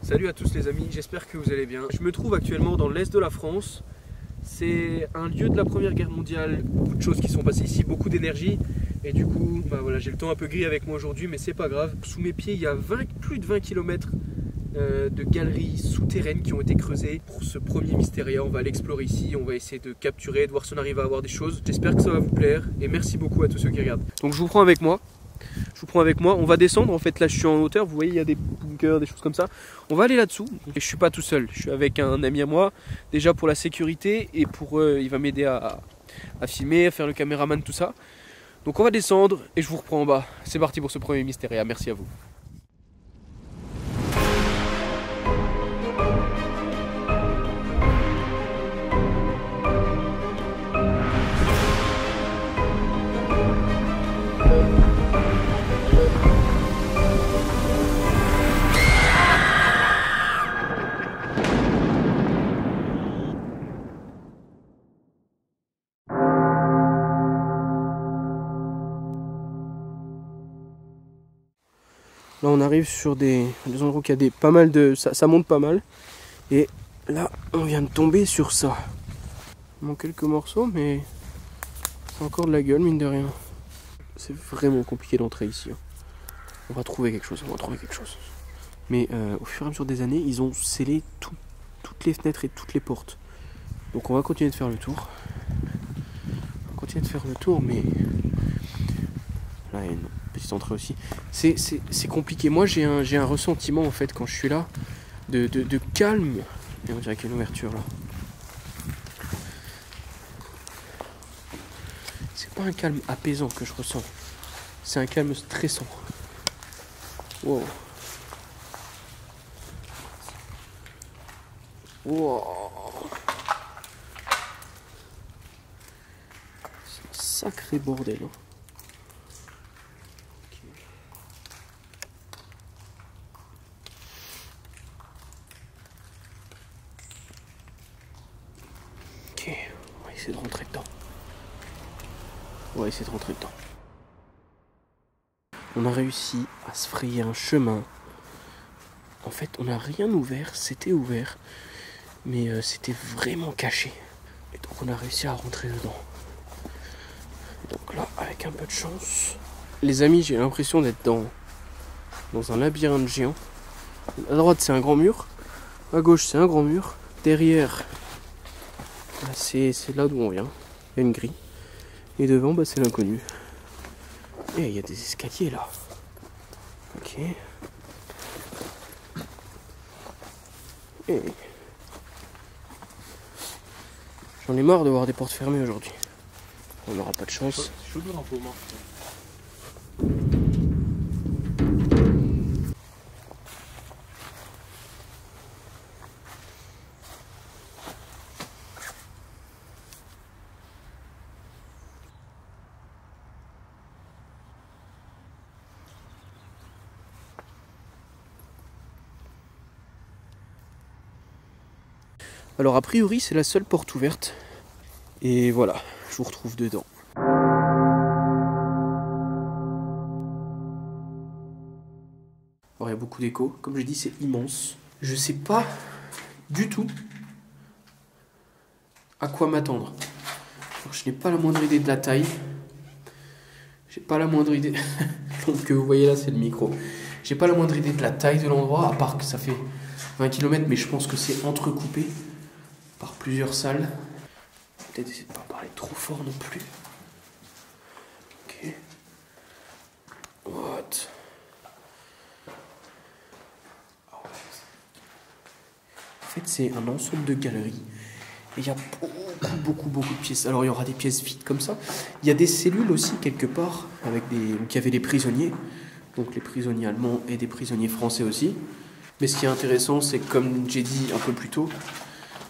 Salut à tous les amis, j'espère que vous allez bien. Je me trouve actuellement dans l'est de la France. C'est un lieu de la Première Guerre mondiale, beaucoup de choses qui sont passées ici, beaucoup d'énergie. Et du coup, voilà, j'ai le temps un peu gris avec moi aujourd'hui, mais c'est pas grave. Sous mes pieds, il y a plus de 20 km de galeries souterraines qui ont été creusées pour ce premier Mysteria. On va l'explorer ici, on va essayer de capturer, de voir si on arrive à avoir des choses. J'espère que ça va vous plaire et merci beaucoup à tous ceux qui regardent. Donc je vous prends avec moi. On va descendre, en fait là je suis en hauteur, vous voyez il y a des bunkers, des choses comme ça. On va aller là-dessous, et je suis pas tout seul, je suis avec un ami à moi, déjà pour la sécurité et pour il va m'aider à filmer, à faire le caméraman, tout ça. Donc on va descendre et je vous reprends en bas. C'est parti pour ce premier Mysteria, merci à vous. Là on arrive sur des endroits où il y a pas mal de... Ça monte pas mal. Et là on vient de tomber sur ça. Il manque quelques morceaux mais c'est encore de la gueule mine de rien. C'est vraiment compliqué d'entrer ici. On va trouver quelque chose, Mais au fur et à mesure des années ils ont scellé toutes les fenêtres et toutes les portes. Donc on va continuer de faire le tour. Mais... Là il y a une petite entrée aussi. C'est compliqué. Moi j'ai un ressentiment en fait quand je suis là de calme. Et on dirait qu'il y a une ouverture là. C'est pas un calme apaisant que je ressens. C'est un calme stressant. Wow. Wow. C'est un sacré bordel. Hein. On va essayer de rentrer dedans. On a réussi à se frayer un chemin. En fait, on n'a rien ouvert, c'était ouvert, mais c'était vraiment caché. Et donc on a réussi à rentrer dedans. Et donc là, avec un peu de chance... Les amis, j'ai l'impression d'être dans un labyrinthe géant. À droite, c'est un grand mur. À gauche, c'est un grand mur. Derrière... C'est là d'où on vient. Il y a une grille. Et devant, c'est l'inconnu. Et il y a des escaliers là. Ok. Et... J'en ai marre de voir des portes fermées aujourd'hui. On n'aura pas de chance. Alors a priori c'est la seule porte ouverte. Et voilà, je vous retrouve dedans. Alors il y a beaucoup d'écho, comme je dis c'est immense. Je sais pas du tout à quoi m'attendre. Je n'ai pas la moindre idée de la taille. J'ai pas la moindre idée. Donc que vous voyez là c'est le micro. J'ai pas la moindre idée de la taille de l'endroit, à part que ça fait 20 km, mais je pense que c'est entrecoupé par plusieurs salles. Peut-être essayer de pas parler trop fort non plus. Ok. What? En fait, c'est un ensemble de galeries. Et il y a beaucoup de pièces. Alors, il y aura des pièces vides comme ça. Il y a des cellules aussi, quelque part, avec donc il y avait des prisonniers. Donc, les prisonniers allemands et des prisonniers français aussi. Mais ce qui est intéressant, c'est que, comme j'ai dit un peu plus tôt,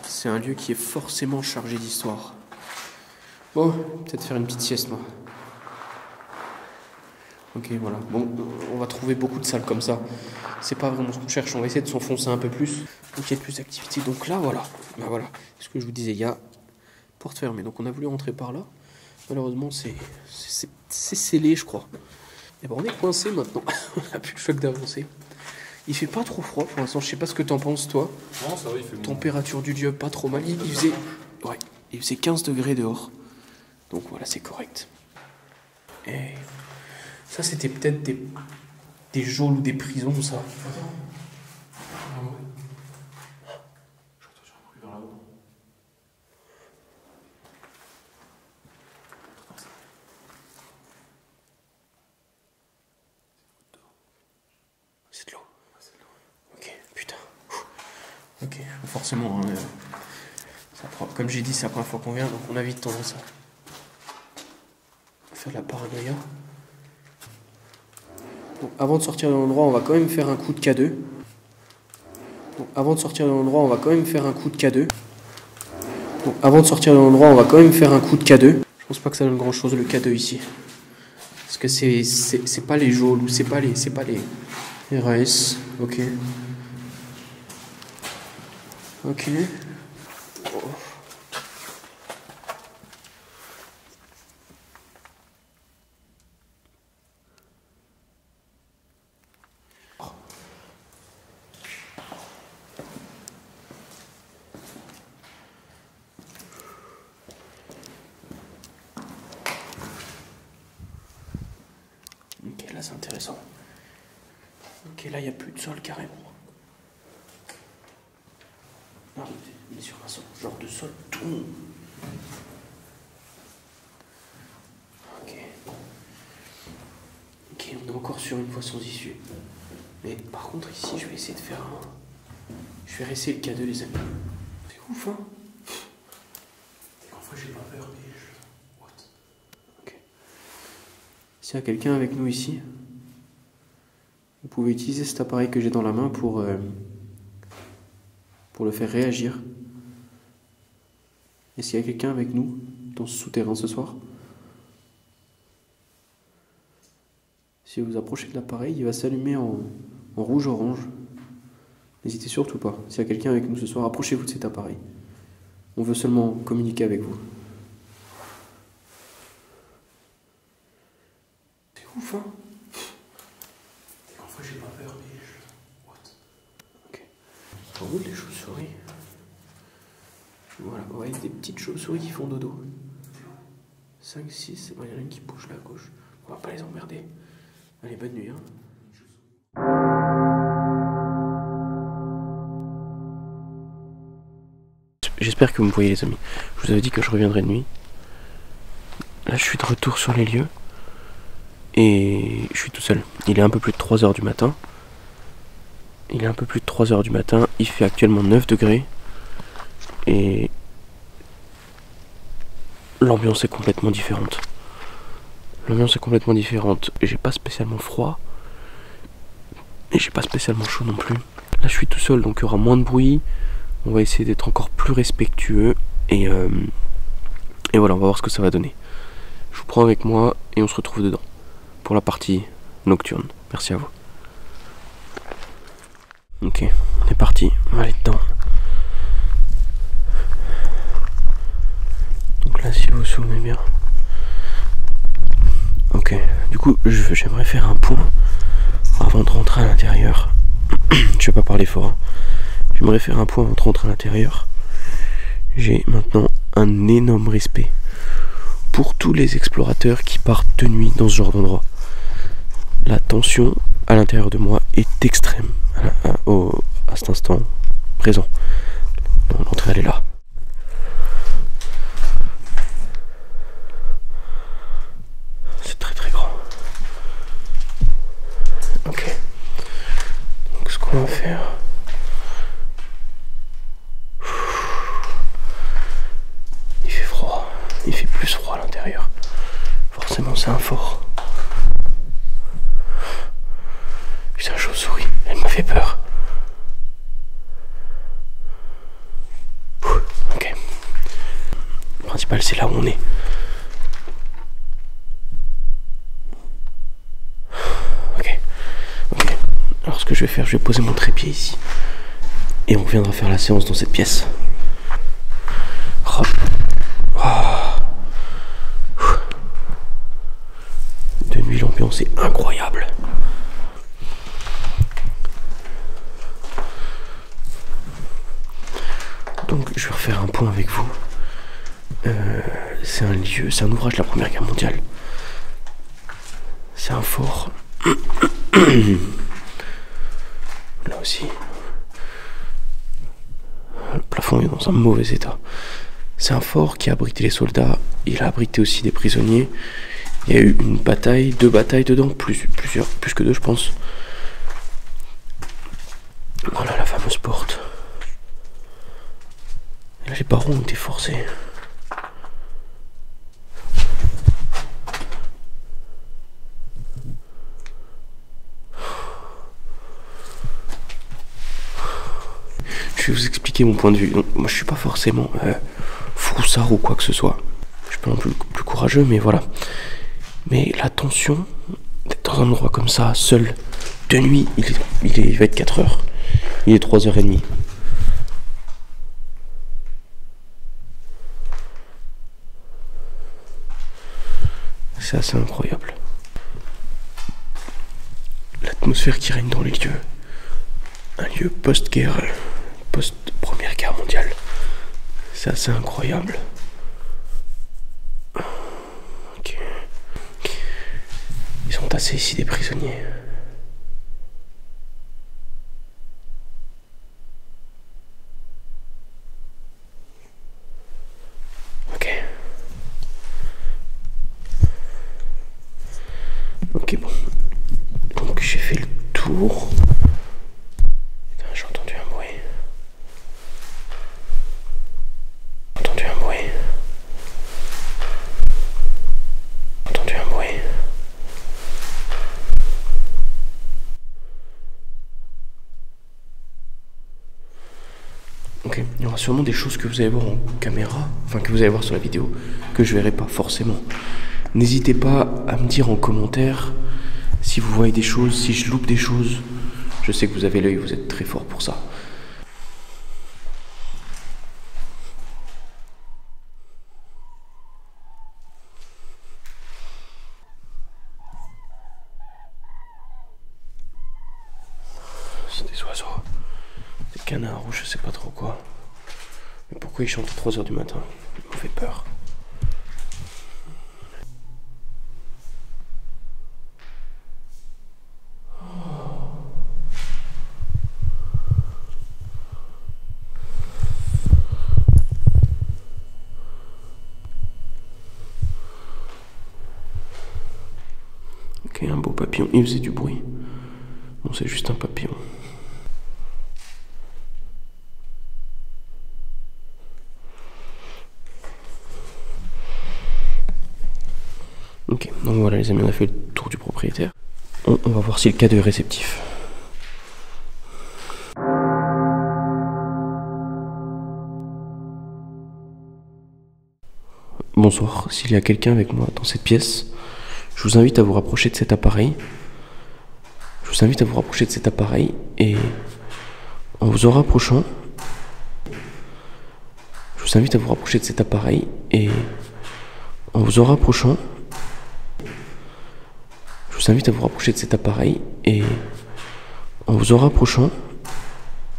c'est un lieu qui est forcément chargé d'histoire. Bon, peut-être faire une petite sieste, moi. Ok, voilà. Bon, on va trouver beaucoup de salles comme ça. C'est pas vraiment ce qu'on cherche. On va essayer de s'enfoncer un peu plus. Donc, il y a plus d'activité. Donc là, voilà. Voilà. Ce que je vous disais, il y a porte fermée. Donc, on a voulu rentrer par là. Malheureusement, c'est scellé, je crois. Et bon, on est coincé maintenant. On n'a plus le choix d'avancer. Il fait pas trop froid pour l'instant, je sais pas ce que t'en penses toi. Non, ça va, il fait bon. Température du lieu, pas trop mal. Il faisait 15 degrés dehors. Donc voilà, c'est correct. Et ça, c'était peut-être des geôles ou des prisons, ça. C'est de l'eau. Ok, putain. Ok, forcément, hein, comme j'ai dit, c'est la première fois qu'on vient, donc on a vite tendance à faire de la paranoïa. Bon, avant de sortir de l'endroit, on va quand même faire un coup de K2. Je pense pas que ça donne grand chose le K2 ici. Parce que c'est pas les geôles ou c'est pas les RAS. Ok. Ok. Oh. Ok, là c'est intéressant. Ok, là il n'y a plus de sol carrément. Ah, on est sur un sol, genre de sol tout. Ok. Ok, on est encore sur une voie sans issue. Mais par contre ici, je vais essayer de faire un... Je vais réessayer le K2 les amis. C'est ouf hein. En fait j'ai pas peur mais je... What? Ok. S'il y a quelqu'un avec nous ici, vous pouvez utiliser cet appareil que j'ai dans la main pour le faire réagir. Et s'il y a quelqu'un avec nous dans ce souterrain ce soir, si vous approchez de l'appareil, il va s'allumer en rouge-orange. N'hésitez surtout pas. S'il y a quelqu'un avec nous ce soir, approchez-vous de cet appareil. On veut seulement communiquer avec vous. C'est ouf hein. En fait j'ai pas peur mais je... What? Ok. En route les chauves-souris. Voilà, ouais, des petites chauves-souris qui font dodo. 5, 6, il y en a une qui bouge là à gauche. On va pas les emmerder. Allez, bonne nuit hein. J'espère que vous me voyez les amis. Je vous avais dit que je reviendrai de nuit. Là je suis de retour sur les lieux. Et je suis tout seul. Il est un peu plus de 3h du matin. Il fait actuellement 9 degrés. Et l'ambiance est complètement différente. J'ai pas spécialement froid. Et j'ai pas spécialement chaud non plus. Là je suis tout seul donc il y aura moins de bruit. On va essayer d'être encore plus respectueux. Et voilà, on va voir ce que ça va donner. Je vous prends avec moi et on se retrouve dedans. Pour la partie nocturne. Merci à vous. Ok, on est parti. On va aller dedans. Donc là, si vous vous souvenez bien. Ok, du coup, j'aimerais faire un point avant de rentrer à l'intérieur. Je vais pas parler fort. Hein. J'aimerais faire un point avant de rentrer à l'intérieur. J'ai maintenant un énorme respect pour tous les explorateurs qui partent de nuit dans ce genre d'endroit. La tension à l'intérieur de moi est extrême à cet instant présent. Bon, l'entrée elle est là. C'est très très grand. Ok. Donc ce qu'on va faire... Il fait froid. Il fait plus froid à l'intérieur. Forcément c'est un fort. Putain, chauve-souris, elle m'a fait peur. Ok. Le principal, c'est là où on est. Ok. Alors, ce que je vais faire, je vais poser mon trépied ici. Et on viendra faire la séance dans cette pièce. Hop. De nuit, l'ambiance est incroyable. c'est un lieu, c'est un ouvrage de la Première Guerre mondiale. C'est un fort. Là aussi. Le plafond est dans un mauvais état. C'est un fort qui a abrité les soldats. Il a abrité aussi des prisonniers. Il y a eu une bataille, 2 batailles dedans, plus que 2 je pense. Voilà la fameuse porte. Et là les barreaux ont été forcés. Je vais vous expliquer mon point de vue. Donc, moi je suis pas forcément froussard ou quoi que ce soit. Je suis pas non plus courageux, mais voilà. Mais la tension d'être dans un endroit comme ça, seul, de nuit, il va être 4 heures. Il est 3h30. C'est assez incroyable. L'atmosphère qui règne dans les lieux. Un lieu post-guerre, post-première guerre mondiale. C'est assez incroyable. Ok. Ils sont tassés ici des prisonniers. Ok. Ok, bon. Donc j'ai fait le tour. Putain, j'ai entendu un bruit. Ok, il y aura sûrement des choses que vous allez voir en caméra, enfin que vous allez voir sur la vidéo, que je verrai pas forcément. N'hésitez pas à me dire en commentaire si vous voyez des choses, si je loupe des choses. Je sais que vous avez l'œil, vous êtes très fort pour ça. C'est des oiseaux, des canards ou je sais pas trop quoi. Mais pourquoi ils chantent à 3 h du matin? Ils m'ont fait peur. Ok, un beau papillon. Il faisait du bruit. Bon, c'est juste un papillon. Ok, donc voilà les amis, on a fait le tour du propriétaire. On va voir si le cadeau est réceptif. Bonsoir, s'il y a quelqu'un avec moi dans cette pièce, je vous invite à vous rapprocher de cet appareil. Et en vous en rapprochant,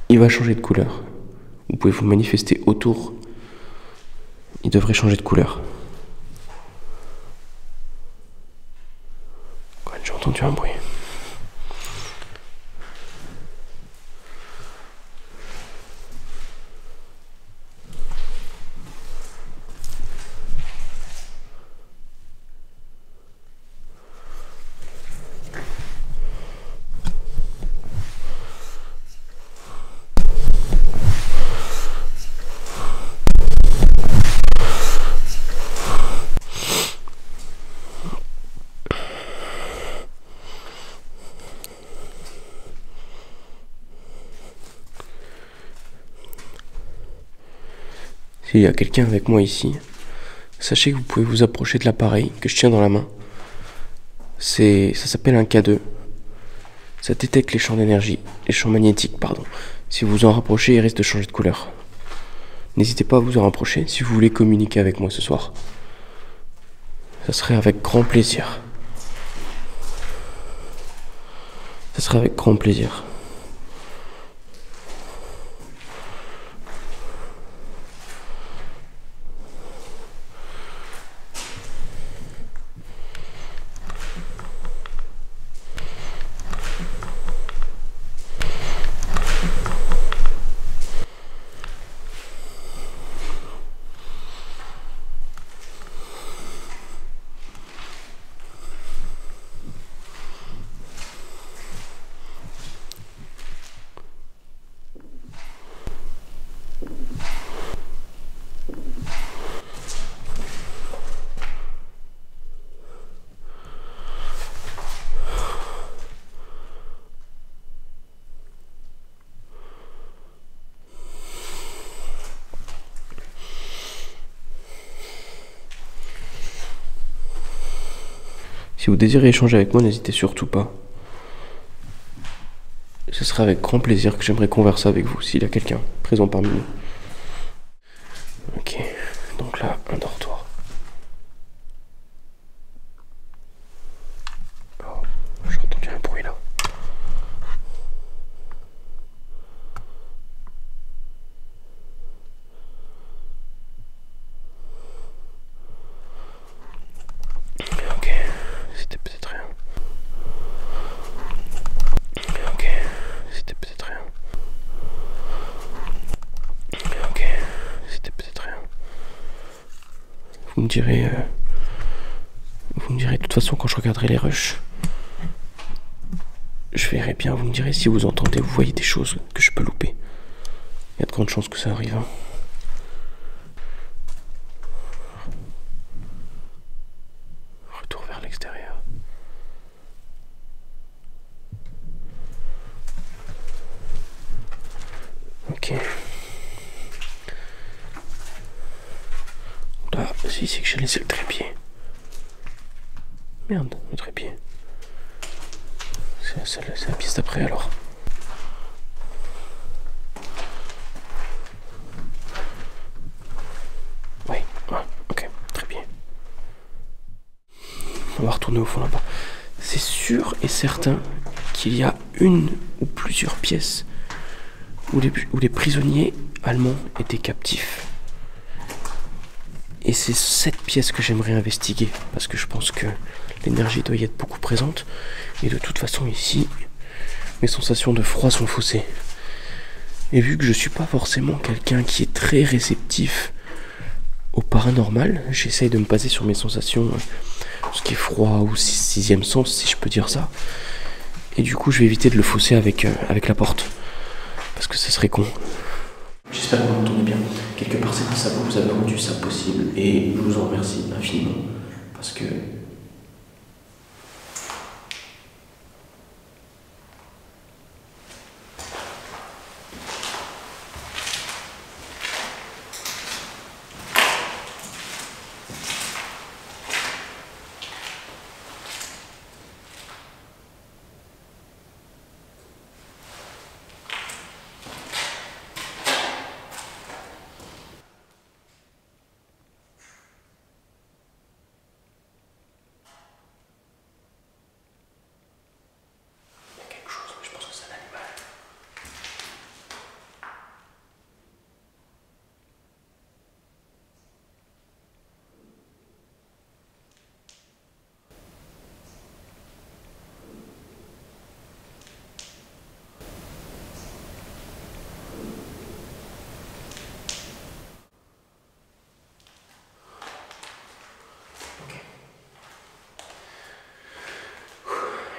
il va changer de couleur. Vous pouvez vous manifester autour. Il devrait changer de couleur. Ouais, j'ai entendu un bruit. S'il y a quelqu'un avec moi ici, sachez que vous pouvez vous approcher de l'appareil que je tiens dans la main. Ça s'appelle un K2. Ça détecte les champs d'énergie, les champs magnétiques, pardon. Si vous vous en rapprochez, il risque de changer de couleur. N'hésitez pas à vous en rapprocher si vous voulez communiquer avec moi ce soir. Ça serait avec grand plaisir. Si vous désirez échanger avec moi, n'hésitez surtout pas. Ce sera avec grand plaisir que j'aimerais converser avec vous, s'il y a quelqu'un présent parmi nous. Ok, donc là, un dortoir. Oh, j'ai entendu un bruit là. Ok, c'était peut-être rien. Ok, c'était peut-être rien. Ok, c'était peut-être rien. Vous me direz de toute façon quand je regarderai les rushs, je verrai bien, vous me direz si vous entendez, vous voyez des choses que je peux louper. Il y a de grandes chances que ça arrive. Hein. Retour vers l'extérieur. Ok. Là, c'est ici que j'ai laissé le trépied. Merde, le trépied. C'est la pièce d'après alors. Ouais, ok, très bien. On va retourner au fond là-bas. C'est sûr et certain qu'il y a une ou plusieurs pièces où les prisonniers allemands étaient captifs. Et c'est cette pièce que j'aimerais investiguer, parce que je pense que l'énergie doit y être beaucoup présente. Et de toute façon ici, mes sensations de froid sont faussées. Et vu que je suis pas forcément quelqu'un qui est très réceptif au paranormal, j'essaye de me baser sur mes sensations, ce qui est froid ou sixième sens, si je peux dire ça. Et du coup, je vais éviter de le fausser avec la porte, parce que ça serait con. J'espère que vous m'entendez bien. Quelque part, c'est grâce à vous que vous avez rendu ça possible, et je vous en remercie infiniment, parce que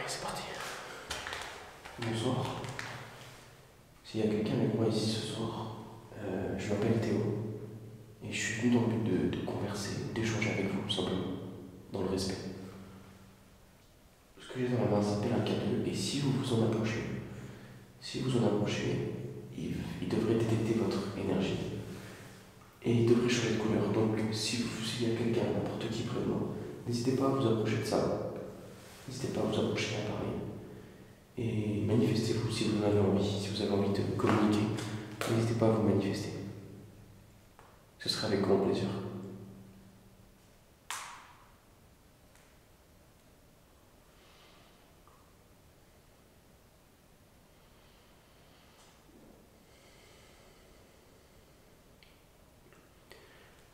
c'est parti. Bonsoir. S'il y a quelqu'un avec moi ici ce soir, je m'appelle Théo et je suis venu dans le but de converser, d'échanger avec vous, simplement, dans le respect. Ce que j'ai dans la main s'appelle un K2 et si vous vous en approchez, il devrait détecter votre énergie et il devrait changer de couleur. Donc s'il y a quelqu'un, n'importe qui près de moi, n'hésitez pas à vous approcher de ça. N'hésitez pas à vous approcher de l'appareil et manifestez-vous si vous en avez envie, si vous avez envie de communiquer. N'hésitez pas à vous manifester. Ce sera avec grand plaisir.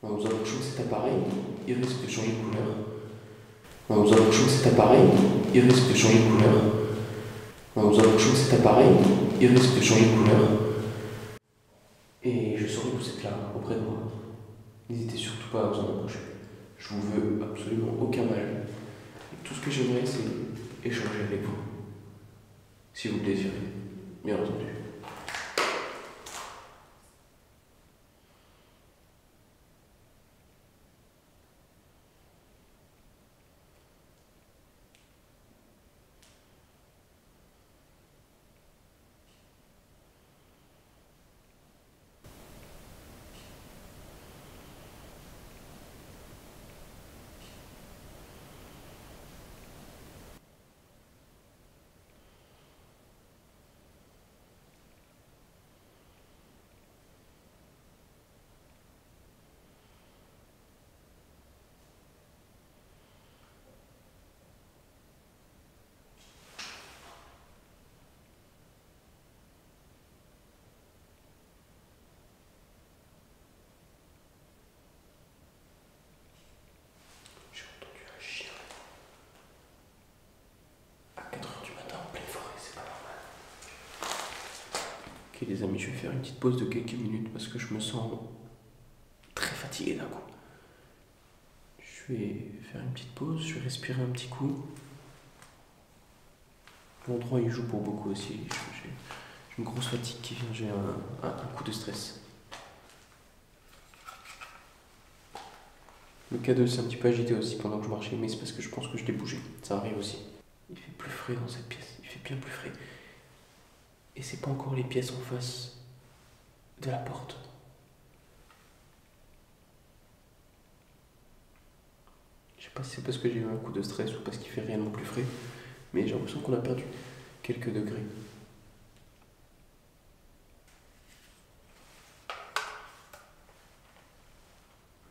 En nous approchant de cet appareil, il risque de changer de couleur. En nous approchant de cet appareil, il risque de changer de couleur. En nous approchant de cet appareil, il risque de changer de couleur. Et je saurai que vous êtes là, auprès de moi. N'hésitez surtout pas à vous en approcher. Je vous veux absolument aucun mal. Et tout ce que j'aimerais, c'est échanger avec vous. Si vous le désirez, bien entendu. Ok les amis, je vais faire une petite pause de quelques minutes parce que je me sens très fatigué d'un coup. Je vais faire une petite pause, je vais respirer un petit coup. L'endroit il joue pour beaucoup aussi. J'ai une grosse fatigue qui vient, j'ai un coup de stress. Le K2 s'est un petit peu agité aussi pendant que je marchais, mais c'est parce que je pense que je l'ai bougé. Ça arrive aussi. Il fait plus frais dans cette pièce, il fait bien plus frais. Et c'est pas encore les pièces en face de la porte. Je sais pas si c'est parce que j'ai eu un coup de stress ou parce qu'il fait réellement plus frais, mais j'ai l'impression qu'on a perdu quelques degrés.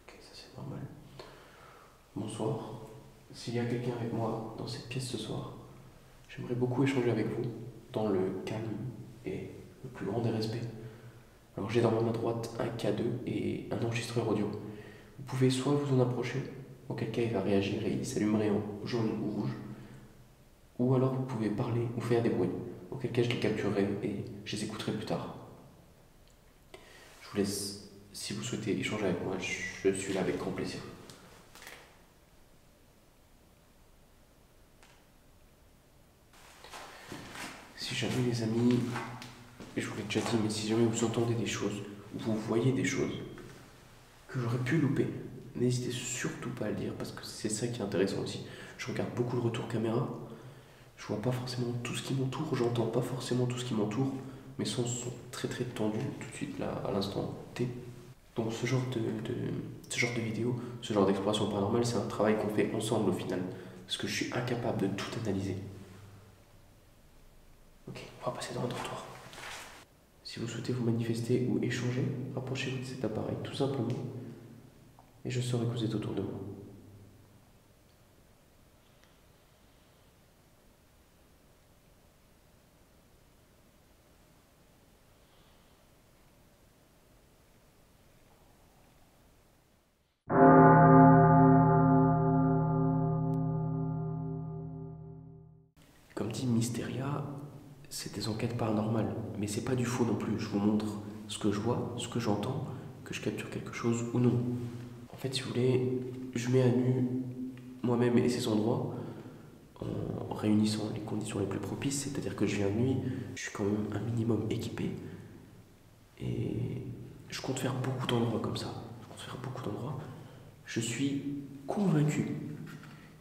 Ok, ça c'est normal. Bonsoir. S'il y a quelqu'un avec moi dans cette pièce ce soir, j'aimerais beaucoup échanger avec vous dans le calme et le plus grand des respects. Alors j'ai dans ma main droite un K2 et un enregistreur audio. Vous pouvez soit vous en approcher, auquel cas il va réagir et il s'allumerait en jaune ou rouge, ou alors vous pouvez parler ou faire des bruits, auquel cas je les capturerai et je les écouterai plus tard. Je vous laisse, si vous souhaitez échanger avec moi, je suis là avec grand plaisir. Si jamais les amis, je vous l'ai déjà dit, mais si jamais vous entendez des choses, ou vous voyez des choses que j'aurais pu louper, n'hésitez surtout pas à le dire parce que c'est ça qui est intéressant aussi. Je regarde beaucoup le retour caméra, je vois pas forcément tout ce qui m'entoure, j'entends pas forcément tout ce qui m'entoure, mes sens sont très tendus tout de suite là à l'instant T. Donc ce genre de vidéo, ce genre d'exploration paranormale, c'est un travail qu'on fait ensemble au final, parce que je suis incapable de tout analyser. Ok, on va passer dans le dortoir. Si vous souhaitez vous manifester ou échanger, rapprochez-vous de cet appareil tout simplement, et je saurai que vous êtes autour de moi. Comme dit Mysteria, c'est des enquêtes paranormales, mais c'est pas du faux non plus. Je vous montre ce que je vois, ce que j'entends, que je capture quelque chose ou non. En fait, si vous voulez, je mets à nu moi-même et ces endroits en réunissant les conditions les plus propices, c'est-à-dire que je viens de nuit, je suis quand même un minimum équipé et je compte faire beaucoup d'endroits comme ça. Je suis convaincu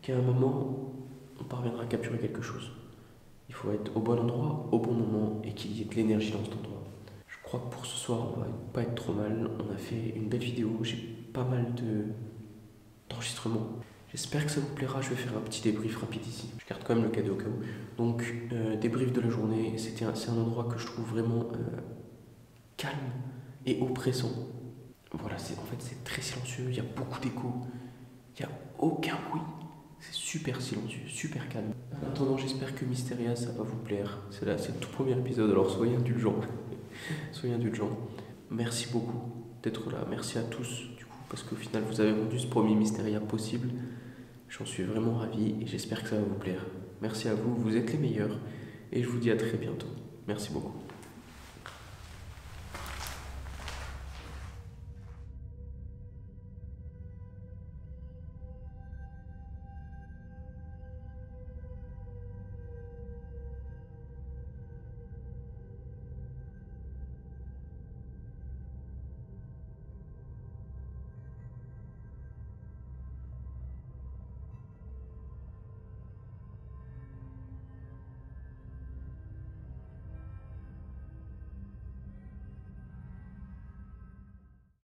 qu'à un moment, on parviendra à capturer quelque chose. Il faut être au bon endroit, au bon moment et qu'il y ait de l'énergie dans cet endroit. Je crois que pour ce soir, on va pas être trop mal. On a fait une belle vidéo, j'ai pas mal d'enregistrements. J'espère que ça vous plaira, je vais faire un petit débrief rapide ici. Je garde quand même le cadeau au cas où. Donc, débrief de la journée, c'est un endroit que je trouve vraiment calme et oppressant. Voilà, en fait c'est très silencieux, il y a beaucoup d'écho, il n'y a aucun bruit. C'est super silencieux, super calme. En attendant, j'espère que Mysteria, ça va vous plaire. C'est le tout premier épisode, alors soyez indulgents. Soyez indulgents. Merci beaucoup d'être là. Merci à tous, du coup, parce qu'au final, vous avez rendu ce premier Mysteria possible. J'en suis vraiment ravi et j'espère que ça va vous plaire. Merci à vous, vous êtes les meilleurs. Et je vous dis à très bientôt. Merci beaucoup.